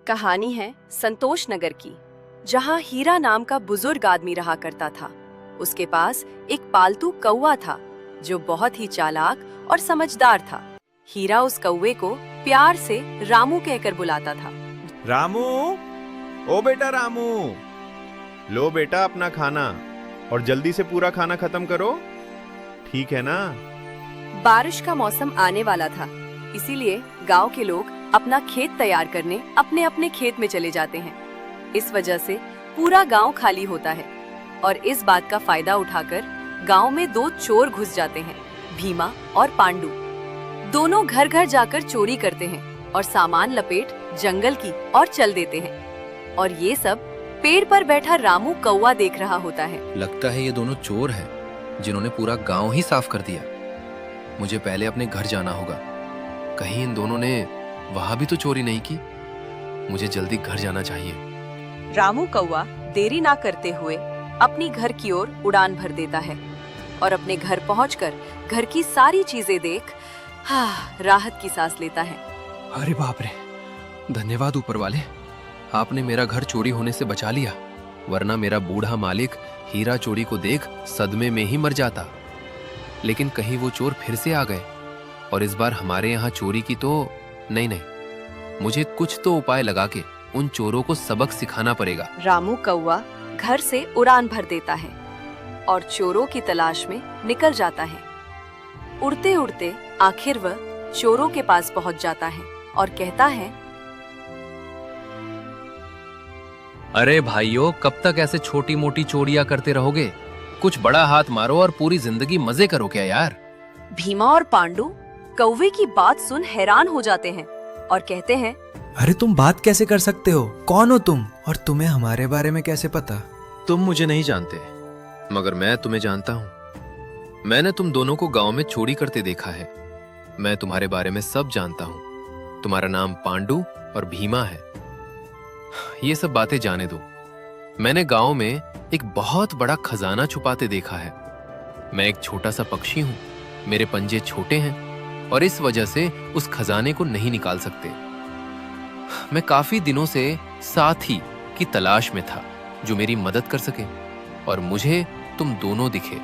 कहानी है संतोष नगर की, जहाँ हीरा नाम का बुजुर्ग आदमी रहा करता था। उसके पास एक पालतू कौवा था जो बहुत ही चालाक और समझदार था। हीरा उस कौवे को प्यार से रामू कहकर बुलाता था। रामू, ओ बेटा रामू, लो बेटा अपना खाना और जल्दी से पूरा खाना खत्म करो, ठीक है ना? बारिश का मौसम आने वाला था, इसीलिए गांव के लोग अपना खेत तैयार करने अपने अपने खेत में चले जाते हैं। इस वजह से पूरा गांव खाली होता है और इस बात का फायदा उठाकर गांव में दो चोर घुस जाते हैं, भीमा और पांडू। दोनों घर घर जाकर चोरी करते हैं और सामान लपेट जंगल की और चल देते हैं। और ये सब पेड़ पर बैठा रामू कौवा देख रहा होता है। लगता है ये दोनों चोर हैं जिन्होंने पूरा गांव ही साफ कर दिया। मुझे पहले अपने घर जाना होगा, कहीं इन दोनों ने वहां भी तो चोरी नहीं की। मुझे जल्दी घर जाना चाहिए। रामू कौवा देरी ना करते हुए अपनी घर की ओर उड़ान भर देता है और अपने घर पहुंचकर घर की सारी चीजें देख राहत की सांस लेता है। अरे बाप रे, धन्यवाद ऊपर वाले, आपने मेरा घर चोरी होने से बचा लिया, वरना मेरा बूढ़ा मालिक हीरा चोरी को देख सदमे में ही मर जाता। लेकिन कहीं वो चोर फिर से आ गए और इस बार हमारे यहाँ चोरी की तो नहीं, मुझे कुछ तो उपाय लगा के उन चोरों को सबक सिखाना पड़ेगा। रामू कौवा घर से उड़ान भर देता है और चोरों की तलाश में निकल जाता है। उड़ते उड़ते आखिर वह चोरों के पास पहुंच जाता है और कहता है, अरे भाइयों, कब तक ऐसे छोटी मोटी चोरियां करते रहोगे? कुछ बड़ा हाथ मारो और पूरी जिंदगी मजे करो क्या यार। भीमा और पांडू कौवे की बात सुन हैरान हो जाते हैं और कहते हैं, अरे तुम बात कैसे कर सकते हो? कौन हो तुम और तुम्हें हमारे बारे में कैसे पता? तुम मुझे नहीं जानते, मगर मैं तुम्हें जानता हूँ। मैंने तुम दोनों को गांव में चोरी करते देखा है। मैं तुम्हारे बारे में सब जानता हूँ। तुम्हारा नाम पांडू और भीमा है। ये सब बातें जाने दो। मैंने गांव में एक बहुत बड़ा खजाना छुपाते देखा है। मैं एक छोटा सा पक्षी हूँ, मेरे पंजे छोटे हैं और इस वजह से उस खजाने को नहीं निकाल सकते। मैं काफी दिनों से साथी की तलाश में था जो मेरी मदद कर सके और मुझे तुम दोनों दिखे।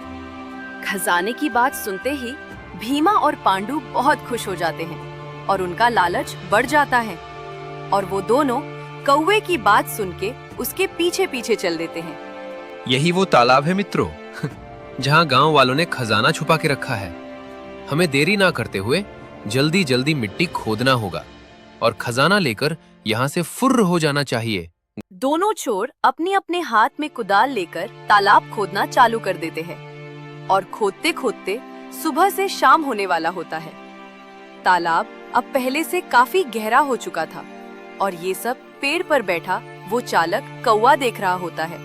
खजाने की बात सुनते ही भीमा और पांडू बहुत खुश हो जाते हैं और उनका लालच बढ़ जाता है और वो दोनों कौवे की बात सुन के उसके पीछे पीछे चल देते हैं। यही वो तालाब है मित्रों, जहाँ गांव वालों ने खजाना छुपा के रखा है। हमें देरी ना करते हुए जल्दी जल्दी मिट्टी खोदना होगा और खजाना लेकर यहाँ से फुर्र हो जाना चाहिए। दोनों चोर अपने अपने हाथ में कुदाल लेकर तालाब खोदना चालू कर देते हैं और खोदते खोदते सुबह से शाम होने वाला होता है। तालाब अब पहले से काफी गहरा हो चुका था और ये सब पेड़ पर बैठा वो चालक कौवा देख रहा होता है।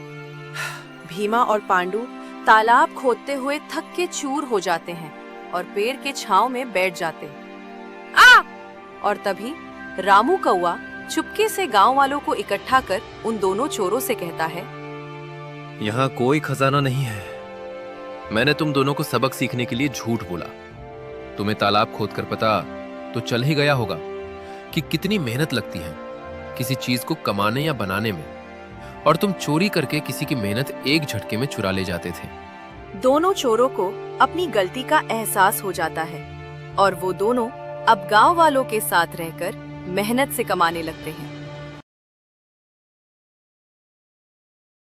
भीमा और पांडू तालाब खोदते हुए थक के चूर हो जाते हैं और पेड़ के छांव में बैठ जाते हैं। और तभी रामू कौवा चुपके से गांव वालों को इकट्ठा कर उन दोनों चोरों से कहता है, यहाँ कोई खजाना नहीं है। मैंने तुम दोनों को सबक सीखने के लिए झूठ बोला। तुम्हें तालाब खोदकर पता तो चल ही गया होगा कि कितनी मेहनत लगती है किसी चीज को कमाने या बनाने में, और तुम चोरी करके किसी की मेहनत एक झटके में चुरा ले जाते थे। दोनों चोरों को अपनी गलती का एहसास हो जाता है और वो दोनों अब गांव वालों के साथ रहकर मेहनत से कमाने लगते हैं।